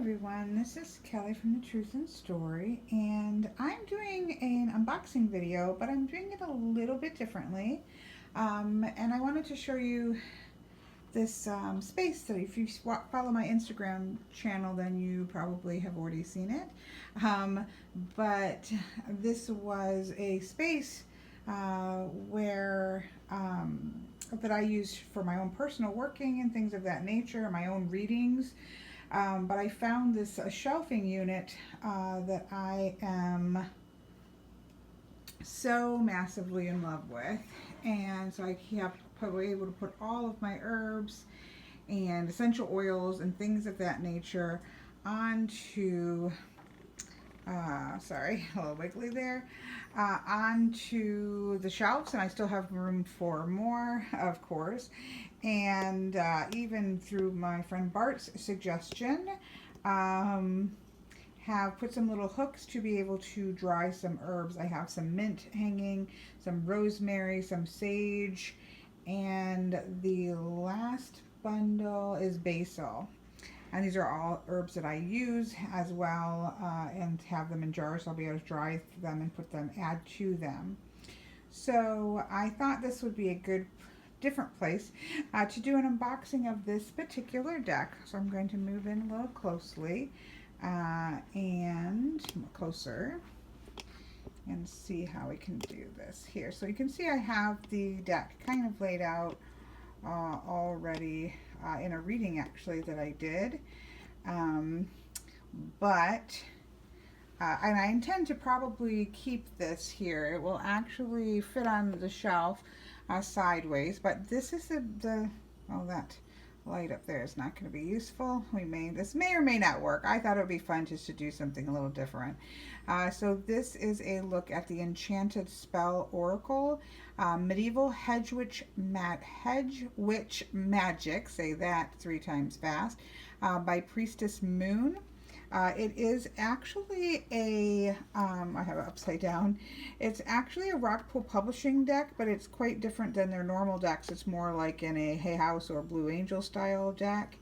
Everyone, this is Kelly from The Truth and Story, and I'm doing an unboxing video, but I'm doing it a little bit differently. And I wanted to show you this space that if you follow my Instagram channel, then you probably have already seen it. But this was a space where that I use for my own personal working and things of that nature, my own readings. But I found this shelving unit that I am so massively in love with, and so I have probably able to put all of my herbs and essential oils and things of that nature onto sorry, a little wiggly there, onto the shelves, and I still have room for more, of course. And even through my friend Bart's suggestion, have put some little hooks to be able to dry some herbs. I have some mint hanging, some rosemary, some sage, and the last bundle is basil. And these are all herbs that I use as well, and have them in jars, so I'll be able to dry them and add to them. So I thought this would be a good, different place to do an unboxing of this particular deck. So I'm going to move in a little closely and closer and see how we can do this here. So you can see I have the deck kind of laid out already in a reading actually that I did, and I intend to probably keep this here. It will actually fit on the shelf sideways, but this is oh, that light up there is not going to be useful. This may or may not work. I thought it would be fun just to do something a little different. So this is a look at the Enchanted Spell Oracle, Medieval Hedge Witch Magic, say that 3 times fast, by Priestess Moon. It is actually I have it upside down. It's actually a Rockpool Publishing deck, but it's quite different than their normal decks. It's more like in a Hay House or Blue Angel style deck.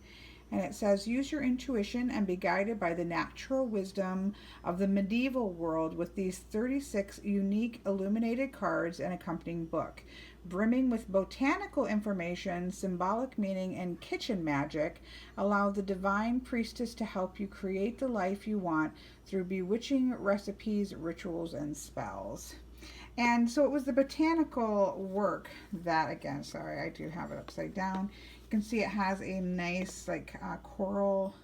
And it says, use your intuition and be guided by the natural wisdom of the medieval world with these 36 unique illuminated cards and accompanying book. Brimming with botanical information, symbolic meaning, and kitchen magic, allow the divine priestess to help you create the life you want through bewitching recipes, rituals, and spells. And so it was the botanical work that, again, sorry, I do have it upside down. You can see it has a nice coral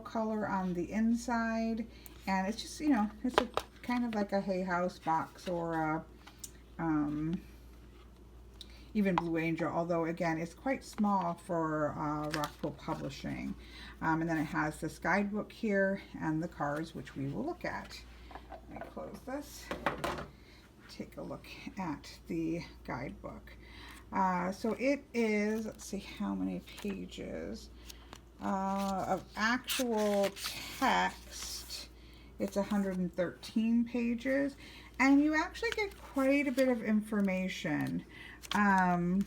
color on the inside, and it's just, it's a kind of like a Hay House box or even Blue Angel, although again it's quite small for Rockpool Publishing. And then it has this guidebook here and the cards, which we will look at. Let me close this. Take a look at the guidebook. So it is, let's see how many pages of actual text. It's 113 pages, and you actually get quite a bit of information. Has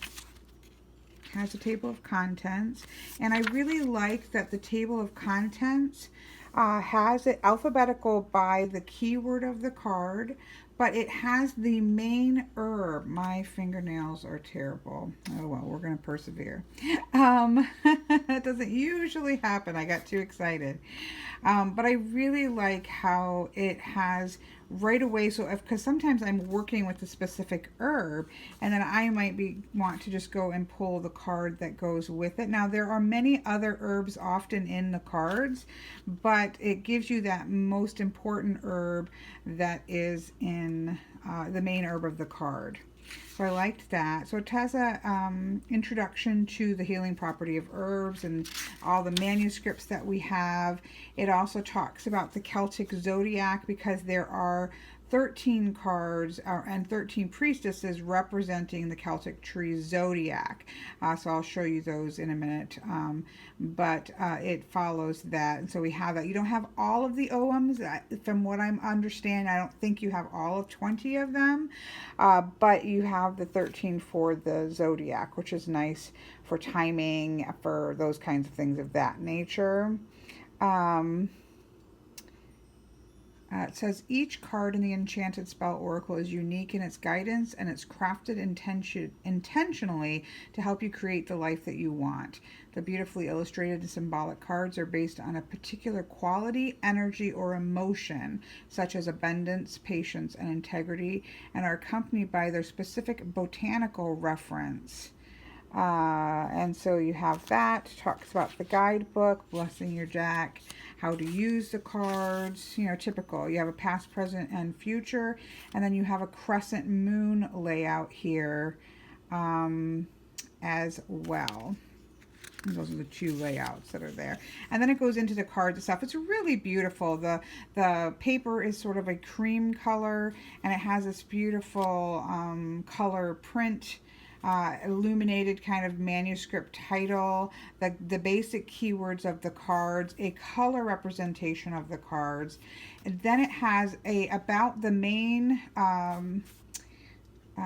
a table of contents, and I really like that the table of contents has it alphabetical by the keyword of the card, but it has the main herb. My fingernails are terrible. Oh well, we're going to persevere. That doesn't usually happen. I got too excited. But I really like how it has right away, so because sometimes I'm working with a specific herb, and then I might want to just go and pull the card that goes with it. Now there are many other herbs often in the cards, but it gives you that most important herb that is in the main herb of the card. So I liked that. So it has a introduction to the healing property of herbs and all the manuscripts that we have. It also talks about the Celtic Zodiac, because there are 13 cards and 13 priestesses representing the Celtic tree zodiac. So I'll show you those in a minute. But it follows that. And so we have that. You don't have all of the OMs. From what I'm understanding, I don't think you have all of 20 of them. But you have the 13 for the zodiac, which is nice for timing, for those kinds of things of that nature. Um, it says each card in the Enchanted Spell Oracle is unique in its guidance, and it's crafted intentionally to help you create the life that you want. The beautifully illustrated and symbolic cards are based on a particular quality, energy, or emotion, such as abundance, patience, and integrity, and are accompanied by their specific botanical reference. And so you have that, talks about the guidebook, blessing your deck, how to use the cards, you know, typical. You have a past, present, and future, and then you have a crescent moon layout here as well. And those are the two layouts that are there. And then it goes into the cards itself. It's really beautiful. The paper is sort of a cream color, and it has this beautiful color print, illuminated kind of manuscript title, the basic keywords of the cards, a color representation of the cards. And then it has about the main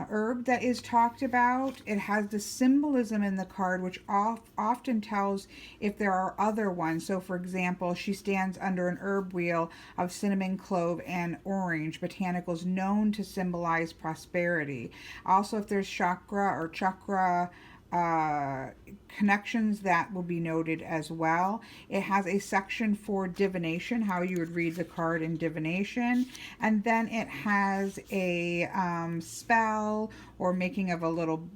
herb that is talked about. It has the symbolism in the card, which often tells if there are other ones. So, for example, she stands under an herb wheel of cinnamon, clove, and orange, botanicals known to symbolize prosperity. Also, if there's chakra connections, that will be noted as well. It has a section for divination, how you would read the card in divination, and then it has a spell or making of a little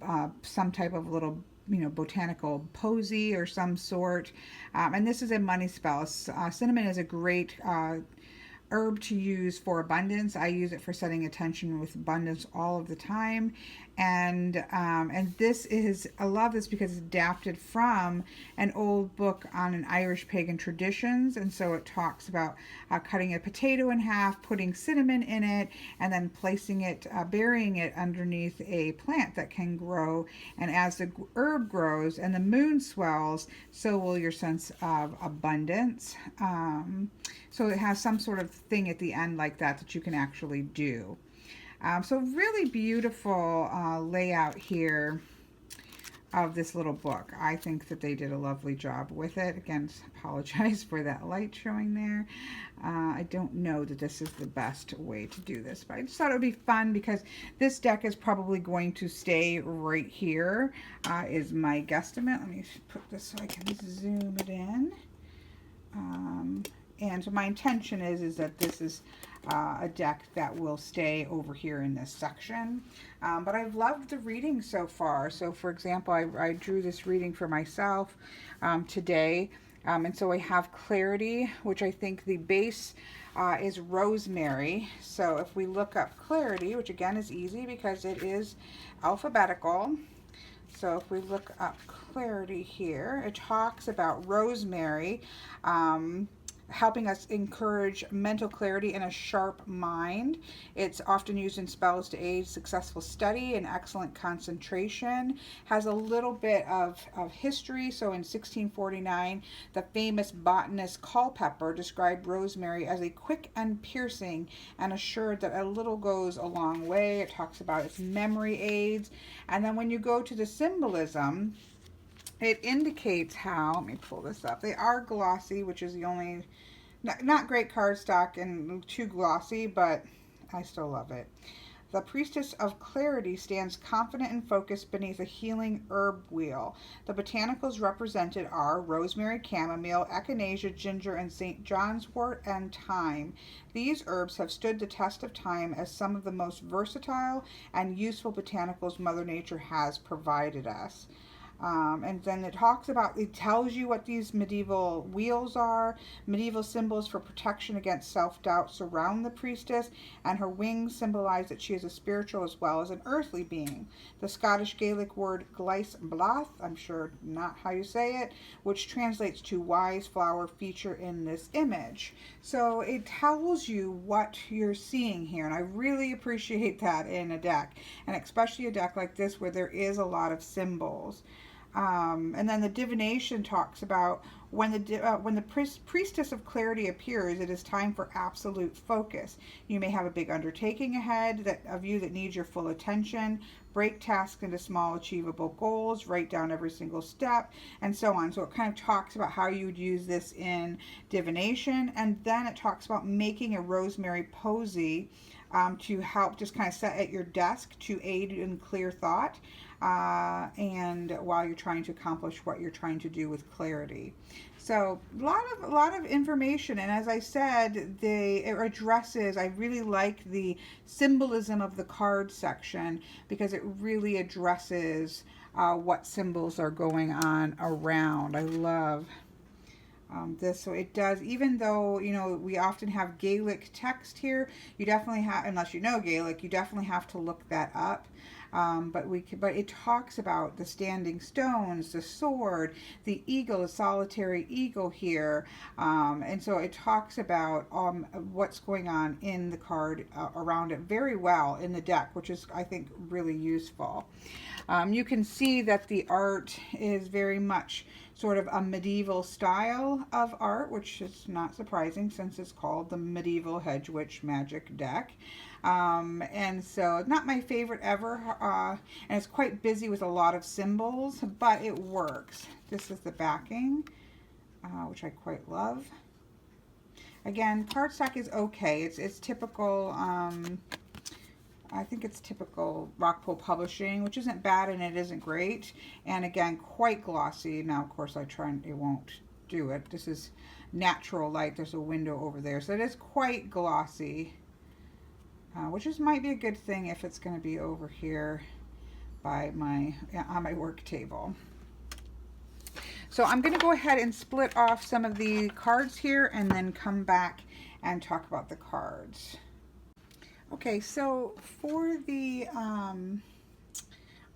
some type of little, you know, botanical posy or some sort. And this is a money spell. Cinnamon is a great herb to use for abundance. I use it for setting attention with abundance all of the time. And this is, I love this because it's adapted from an old book on an Irish pagan traditions. And so it talks about cutting a potato in half, putting cinnamon in it, and then placing it, burying it underneath a plant that can grow. And as the herb grows and the moon swells, so will your sense of abundance. So it has some sort of thing at the end like that you can actually do. So really beautiful layout here of this little book. I think that they did a lovely job with it. Again, apologize for that light showing there. I don't know that this is the best way to do this, but I just thought it would be fun because this deck is probably going to stay right here, is my guesstimate. Let me put this so I can zoom it in. And so my intention is that this is a deck that will stay over here in this section. But I've loved the reading so far. So for example, I drew this reading for myself today. And so I have Clarity, which I think the base is Rosemary. So if we look up Clarity, which again is easy because it is alphabetical. So if we look up Clarity here, it talks about rosemary, helping us encourage mental clarity and a sharp mind. It's often used in spells to aid successful study and excellent concentration. Has a little bit of history. So in 1649, the famous botanist Culpeper described rosemary as a quick and piercing and assured that a little goes a long way. It talks about its memory aids. And then when you go to the symbolism, it indicates how, let me pull this up, they are glossy, which is the only, not great cardstock and too glossy, but I still love it. The Priestess of Clarity stands confident and focused beneath a healing herb wheel. The botanicals represented are rosemary, chamomile, echinacea, ginger, and St. John's wort and thyme. These herbs have stood the test of time as some of the most versatile and useful botanicals Mother Nature has provided us. And then it talks about, it tells you what these medieval wheels are. Medieval symbols for protection against self-doubt surround the priestess, and her wings symbolize that she is a spiritual as well as an earthly being. The Scottish Gaelic word gleis blath, I'm sure not how you say it, which translates to wise flower, feature in this image. So it tells you what you're seeing here, and I really appreciate that in a deck, and especially a deck like this where there is a lot of symbols. And then the divination talks about when the priestess of clarity appears, it is time for absolute focus. You may have a big undertaking ahead of you that needs your full attention. Break tasks into small achievable goals, write down every single step, and so on. So it kind of talks about how you would use this in divination, and then it talks about making a rosemary posy to help just kind of set at your desk to aid in clear thought, and while you're trying to accomplish what you're trying to do with clarity. So a lot of information, and as I said, it addresses. I really like the symbolism of the card section because it really addresses what symbols are going on around. I love this. So it does, even though, you know, we often have Gaelic text here, you definitely have, unless you know Gaelic, you definitely have to look that up. But it talks about the standing stones, the sword, the eagle, the solitary eagle here, and so it talks about what's going on in the card around it very well in the deck, which is, I think, really useful. You can see that the art is very much sort of a medieval style of art, which is not surprising since it's called the Medieval Hedge Witch Magic Deck. And so not my favorite ever, and it's quite busy with a lot of symbols, but it works. This is the backing, which I quite love. Again, cardstock is okay. It's typical, I think it's typical Rockpool Publishing, which isn't bad and it isn't great. And again, quite glossy. Now, of course, it won't do it. This is natural light. There's a window over there. So it is quite glossy, which might be a good thing if it's going to be over here by on my work table. So I'm going to go ahead and split off some of the cards here and then come back and talk about the cards. Okay, so for the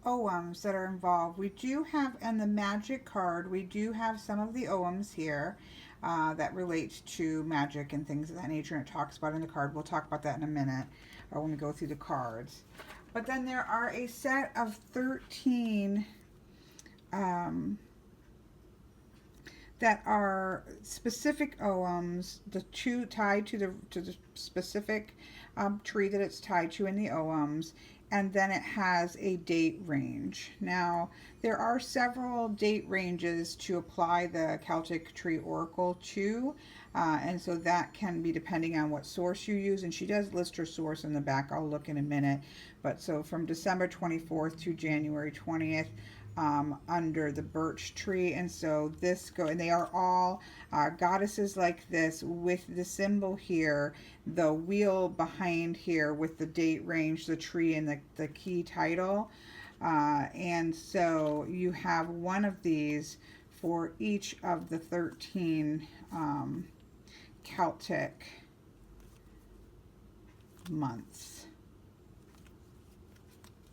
OMs that are involved, we do have, and the magic card, we do have some of the OMs here that relate to magic and things of that nature, and it talks about in the card. We'll talk about that in a minute, or when we go through the cards. But then there are a set of 13 that are specific OMs, the two tied to the specific tree that it's tied to in the OMs, and then it has a date range. Now, there are several date ranges to apply the Celtic Tree Oracle to, and so that can be depending on what source you use, and she does list her source in the back. I'll look in a minute. But so from December 24th to January 20th, under the birch tree, and so and they are all goddesses like this with the symbol here, the wheel behind here with the date range, the tree, and the key title, and so you have one of these for each of the 13 Celtic months.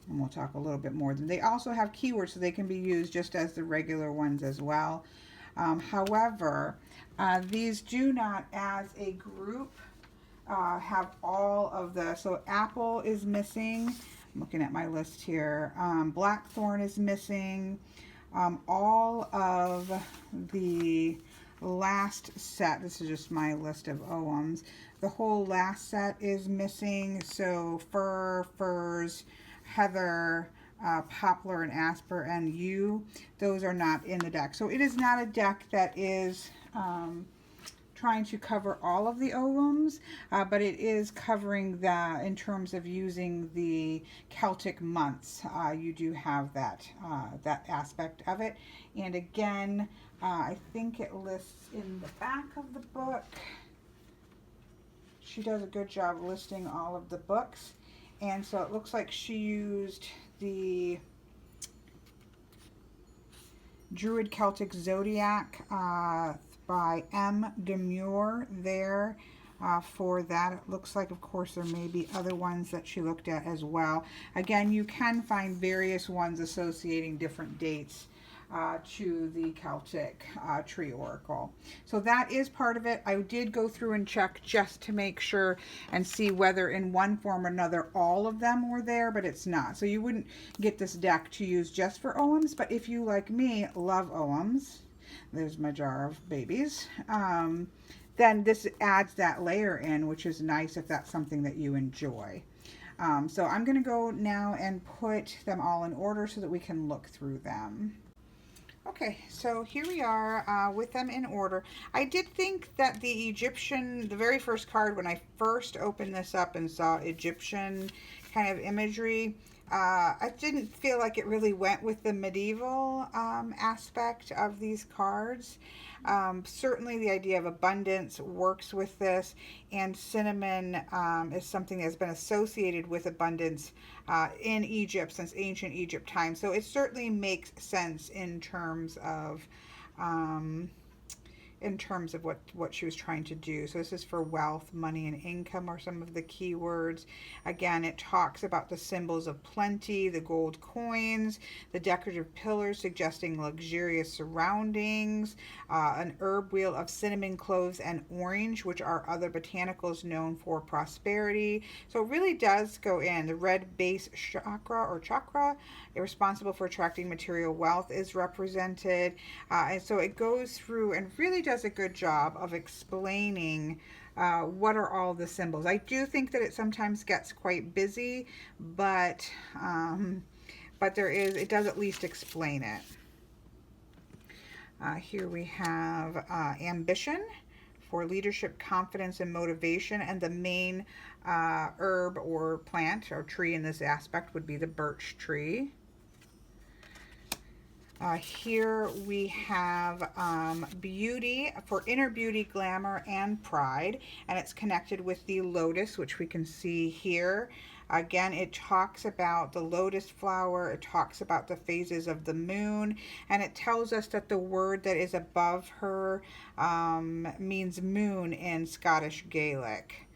And we'll talk a little bit more. They also have keywords, so they can be used just as the regular ones as well. However, these do not, as a group, have all of so apple is missing. I'm looking at my list here. Blackthorn is missing. All of the last set, this is just my list of OMs, the whole last set is missing. So fir, firs, heather, poplar, and asper, and yew, those are not in the deck. So it is not a deck that is trying to cover all of the OMs, but it is covering that in terms of using the Celtic months. You do have that aspect of it. And again, I think it lists in the back of the book. She does a good job listing all of the books. And so it looks like she used the Druid Celtic Zodiac by M. Demure there for that. It looks like, of course, there may be other ones that she looked at as well. Again, you can find various ones associating different dates to the Celtic tree oracle. So that is part of it. I did go through and check just to make sure and see whether in one form or another all of them were there, but it's not. So you wouldn't get this deck to use just for OMs, but if you, like me, love OMs, there's my jar of babies, then this adds that layer in, which is nice if that's something that you enjoy. So I'm going to go now and put them all in order so that we can look through them. Okay, so here we are with them in order. I did think that the Egyptian, the very first card, when I first opened this up and saw Egyptian kind of imagery, I didn't feel like it really went with the medieval aspect of these cards. Certainly the idea of abundance works with this, and cinnamon is something that's been associated with abundance in Egypt since ancient Egypt times. So it certainly makes sense in terms of what she was trying to do. So this is for wealth, money, and income are some of the keywords. Again, it talks about the symbols of plenty, the gold coins, the decorative pillars suggesting luxurious surroundings, an herb wheel of cinnamon, cloves, and orange, which are other botanicals known for prosperity. So it really does go in. The red base chakra, responsible for attracting material wealth, is represented. And so it goes through and really does a good job of explaining what are all the symbols. I do think that it sometimes gets quite busy, but it does at least explain it. Here we have ambition for leadership, confidence, and motivation, and the main herb or plant or tree in this aspect would be the birch tree. Here we have beauty for inner beauty, glamour, and pride, and it's connected with the lotus, which we can see here. Again, it talks about the lotus flower, it talks about the phases of the moon, and it tells us that the word that is above her means moon in Scottish Gaelic.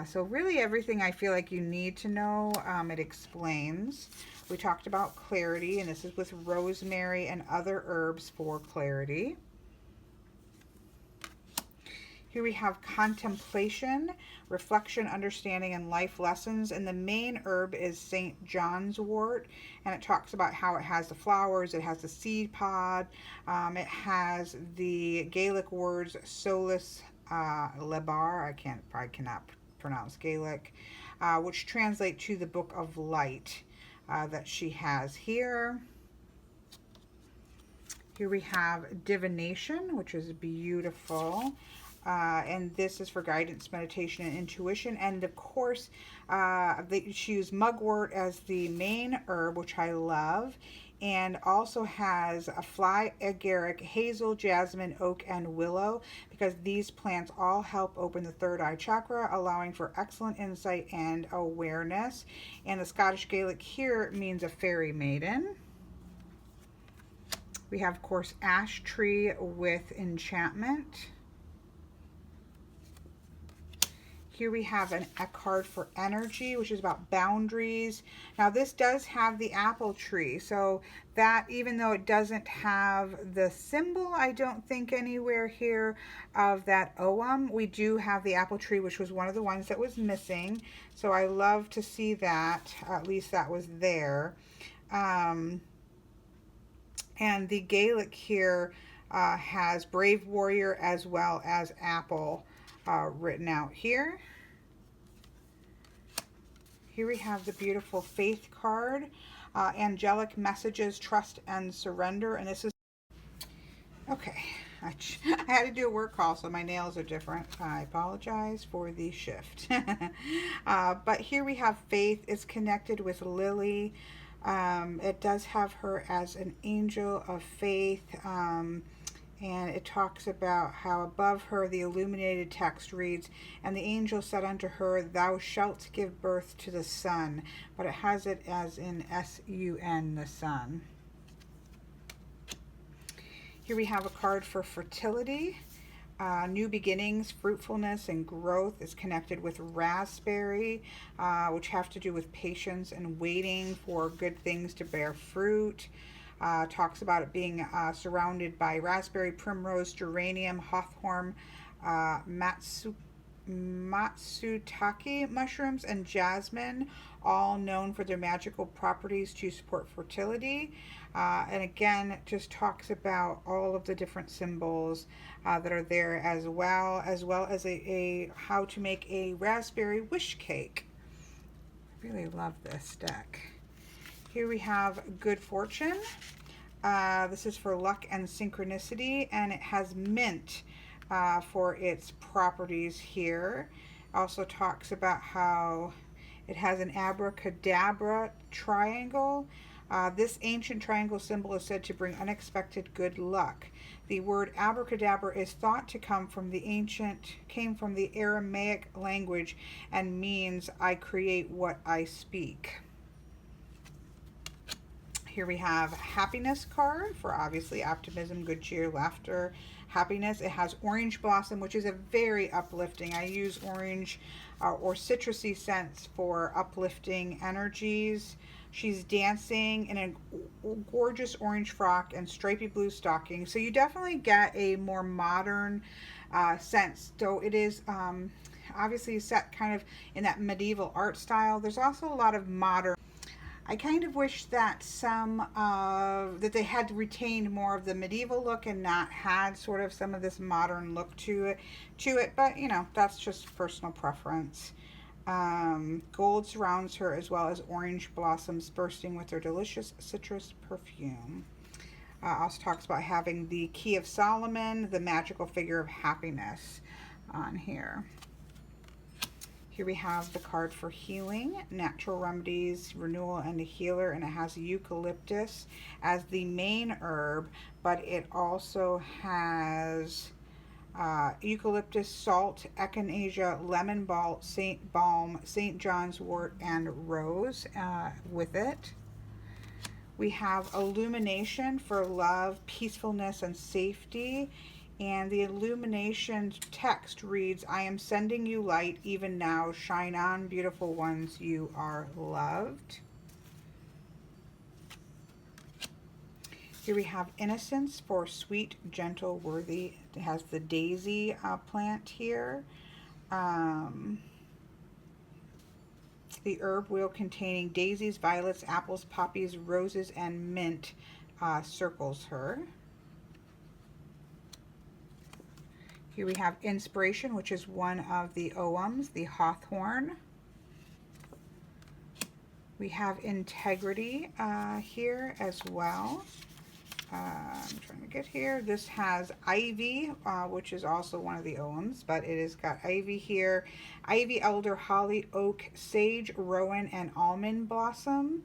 So really everything I feel like you need to know, it explains. We talked about clarity, and this is with rosemary and other herbs for clarity. Here we have contemplation, reflection, understanding, and life lessons. And the main herb is St. John's wort, and it talks about how it has the flowers, it has the seed pod, it has the Gaelic words solus lebar, I cannot pronounce Gaelic, which translate to the book of light. That she has here. Here we have divination, which is beautiful. And this is for guidance, meditation, and intuition. And of course, she used mugwort as the main herb, which I love. And also has a fly agaric, hazel, jasmine, oak, and willow, because these plants all help open the third eye chakra, allowing for excellent insight and awareness. And the Scottish Gaelic here means a fairy maiden. We have, of course, ash tree with enchantment. Here we have a card for energy, which is about boundaries. Now this does have the apple tree, so that, even though it doesn't have the symbol, I don't think anywhere here, of that OM, we do have the apple tree, which was one of the ones that was missing. So I love to see that, at least that was there. And the Gaelic here has brave warrior as well as apple written out here. Here we have the beautiful faith card, angelic messages, trust and surrender. And this is, okay, I had to do a work call, so my nails are different. I apologize for the shift. But here we have faith is connected with Lily. It does have her as an angel of faith. And it talks about how above her the illuminated text reads, and the angel said unto her, thou shalt give birth to the son. But it has it as in S-U-N, the sun. Here we have a card for fertility. New beginnings, fruitfulness, and growth is connected with raspberry, which have to do with patience and waiting for good things to bear fruit. Talks about it being surrounded by raspberry, primrose, geranium, hawthorn, matsutake mushrooms, and jasmine, all known for their magical properties to support fertility. And again, it just talks about all of the different symbols that are there, as well as a how to make a raspberry wish cake. I really love this deck. Here we have Good Fortune. This is for luck and synchronicity, and it has mint for its properties here. Also talks about how it has an abracadabra triangle. This ancient triangle symbol is said to bring unexpected good luck. The word abracadabra is thought to came from the Aramaic language and means I create what I speak. Here we have happiness card for obviously optimism, good cheer, laughter, happiness. It has Orange Blossom, which is a very uplifting. I use orange or citrusy scents for uplifting energies. She's dancing in a gorgeous orange frock and stripy blue stockings. So you definitely get a more modern sense, though it is obviously set kind of in that medieval art style. There's also a lot of modern. I kind of wish that that they had retained more of the medieval look and not had sort of some of this modern look to it, but you know, that's just personal preference. Gold surrounds her, as well as orange blossoms bursting with their delicious citrus perfume. Also talks about having the Key of Solomon, the magical figure of happiness, on here. Here we have the card for healing, natural remedies, renewal, and a healer, and it has eucalyptus as the main herb, but it also has eucalyptus, salt, echinacea, lemon balm, St. John's wort, and rose with it. We have illumination for love, peacefulness, and safety. And the illumination text reads, I am sending you light even now. Shine on, beautiful ones, you are loved. Here we have innocence for sweet, gentle, worthy. It has the daisy plant here. The herb wheel containing daisies, violets, apples, poppies, roses, and mint circles her. Here we have inspiration, which is one of the oghams, the hawthorn. We have integrity here as well. I'm trying to get here. This has ivy, which is also one of the oghams, but it has got ivy here. Ivy, elder, holly, oak, sage, rowan, and almond blossom.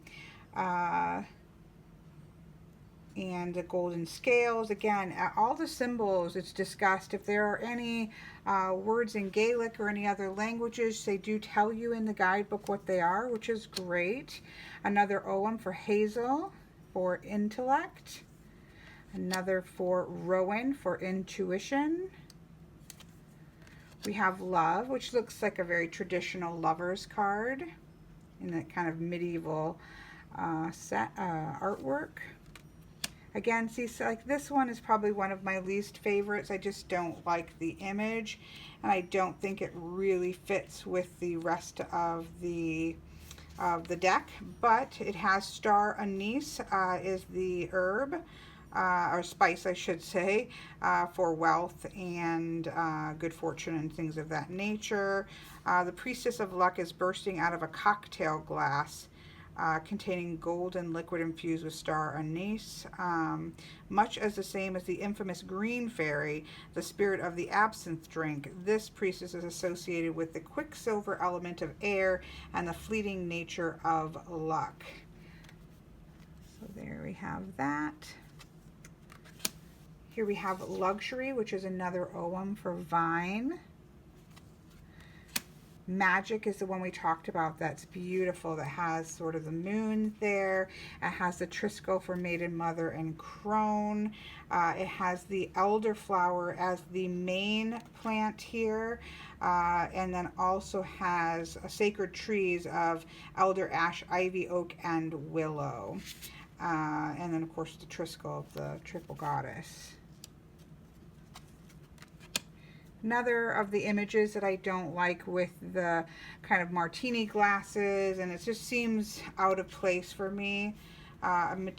And the golden scales. Again, all the symbols it's discussed. If there are any words in Gaelic or any other languages, they do tell you in the guidebook what they are, which is great. Another ogham for hazel for intellect. Another for rowan for intuition. We have love, which looks like a very traditional lover's card in that kind of medieval artwork. Again, see, so like this one is probably one of my least favorites. I just don't like the image, and I don't think it really fits with the rest of the deck. But it has star anise is the herb, or spice, I should say, for wealth and good fortune and things of that nature. The priestess of luck is bursting out of a cocktail glass. Containing golden liquid infused with star anise, much as the same as the infamous green fairy, the spirit of the absinthe drink. This priestess is associated with the quicksilver element of air and the fleeting nature of luck. So there we have that. Here we have luxury, which is another ogham for vine. Magic is the one we talked about. That's beautiful. That has sort of the moon there. It has the Trisco for maiden, mother, and crone. It has the elderflower as the main plant here. And then also has sacred trees of elder, ash, ivy, oak, and willow. And then, of course, the Triskel of the Triple Goddess. Another of the images that I don't like with the kind of martini glasses, and it just seems out of place for me.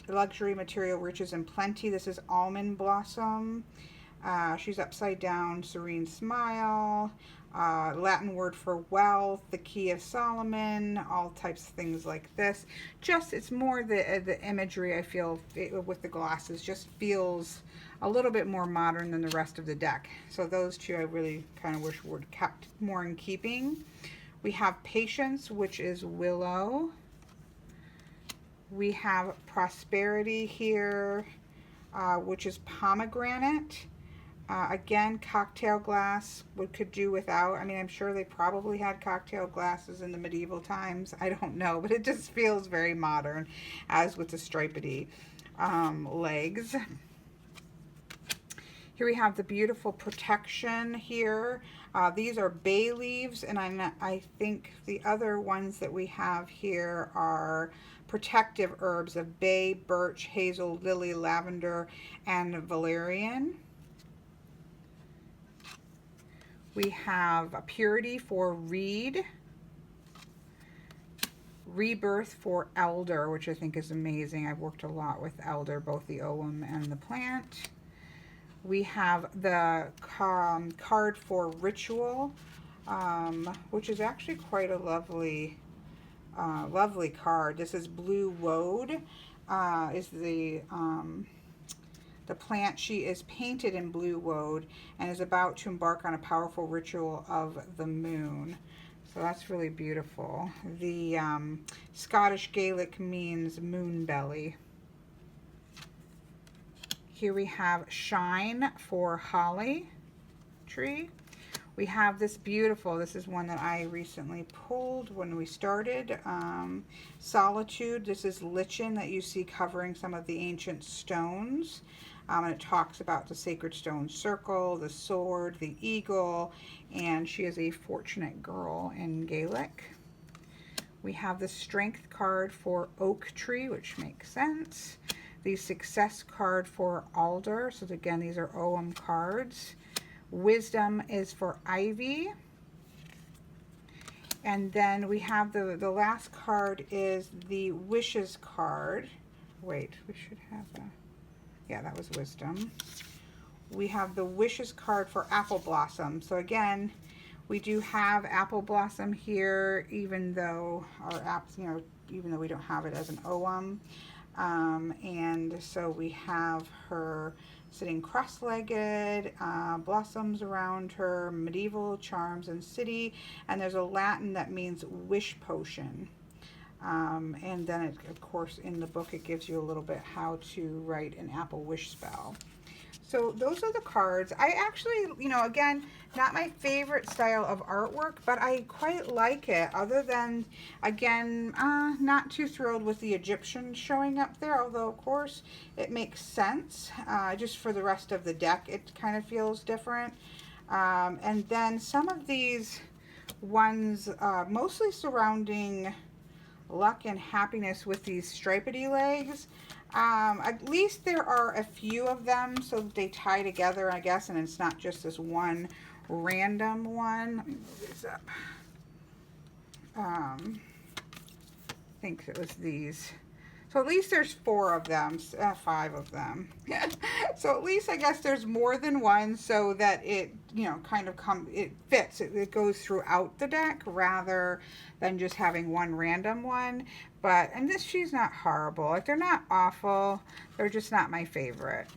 Luxury, material, riches, and plenty. This is Almond Blossom. She's upside down, serene smile. Latin word for wealth, the key of Solomon, all types of things like this. Just, it's more the imagery, I feel, with the glasses just feels a little bit more modern than the rest of the deck. So those two I really kind of wish were kept more in keeping. We have Patience, which is Willow. We have Prosperity here, which is Pomegranate. Again, cocktail glass, we could do without. I mean, I'm sure they probably had cocktail glasses in the medieval times. I don't know, but it just feels very modern, as with the stripedy legs. Here we have the beautiful Protection here. These are bay leaves, and I think the other ones that we have here are protective herbs of bay, birch, hazel, lily, lavender, and valerian. We have a Purity for Reed. Rebirth for Elder, which I think is amazing. I've worked a lot with Elder, both the Ogham and the plant. We have the card for Ritual, which is actually quite a lovely card. This is Blue Woad, is the plant. She is painted in blue woad and is about to embark on a powerful ritual of the moon. So that's really beautiful. The Scottish Gaelic means moon belly. Here we have Shine for Holly tree. We have this beautiful, this is one that I recently pulled when we started, Solitude. This is lichen that you see covering some of the ancient stones. And it talks about the sacred stone circle, the sword, the eagle, and she is a fortunate girl in Gaelic. We have the Strength card for Oak Tree, which makes sense. The Success card for Alder. So again, these are Ogham cards. Wisdom is for Ivy. And then we have the last card is the Wishes card. Wait, we should have a... Yeah, that was Wisdom. We have the Wishes card for Apple Blossom. So again, we do have Apple Blossom here, even though our apps, even though we don't have it as an Ogham. And so we have her sitting cross-legged, blossoms around her, medieval charms and city, and there's a Latin that means wish potion. And then, of course, in the book, it gives you a little bit how to write an apple wish spell. So those are the cards. I actually, again, not my favorite style of artwork, but I quite like it. Other than, again, not too thrilled with the Egyptian showing up there, although, of course, it makes sense. Just for the rest of the deck, it kind of feels different. And then some of these ones, mostly surrounding luck and happiness with these stripedy legs. At least there are a few of them, so they tie together, I guess, and it's not just this one random one. Let me move these up. I think it was these. So at least there's 4 of them, 5 of them. So at least I guess there's more than one, so that it, kind of it fits. It goes throughout the deck rather than just having one random one. But, and she's not horrible. Like, they're not awful. They're just not my favorite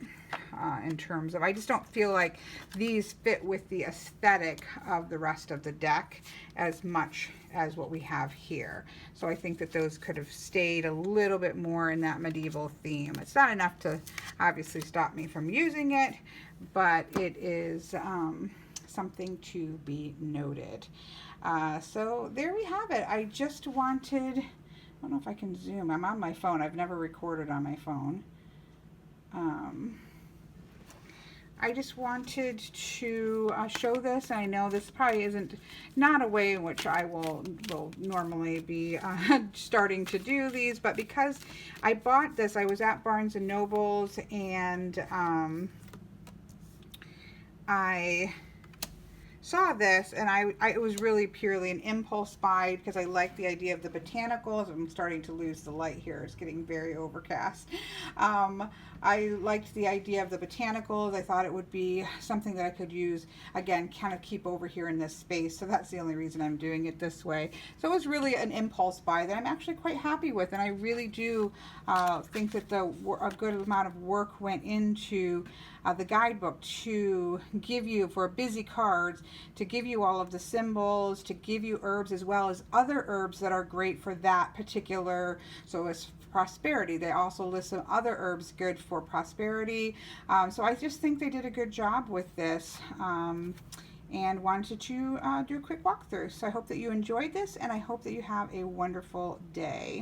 in terms of, I just don't feel like these fit with the aesthetic of the rest of the deck as much as what we have here. So I think that those could have stayed a little bit more in that medieval theme. It's not enough to obviously stop me from using it, but it is something to be noted. So there we have it. I just wanted, I don't know if I can zoom. I'm on my phone. I've never recorded on my phone. I just wanted to show this, and I know this probably isn't not a way in which I will normally be starting to do these, but because I bought this, I was at Barnes and Nobles, and I saw this, and it was really purely an impulse buy because I like the idea of the botanicals. I'm starting to lose the light here. It's getting very overcast. I liked the idea of the botanicals. I thought it would be something that I could use, again, kind of keep over here in this space. So that's the only reason I'm doing it this way. So it was really an impulse buy that I'm actually quite happy with. And I really do think that a good amount of work went into the guidebook to give you, for busy cards, to give you all of the symbols, to give you herbs as well as other herbs that are great for that particular, so as prosperity. They also list some other herbs good for prosperity. So I just think they did a good job with this. And wanted to do a quick walkthrough. So I hope that you enjoyed this, and I hope that you have a wonderful day.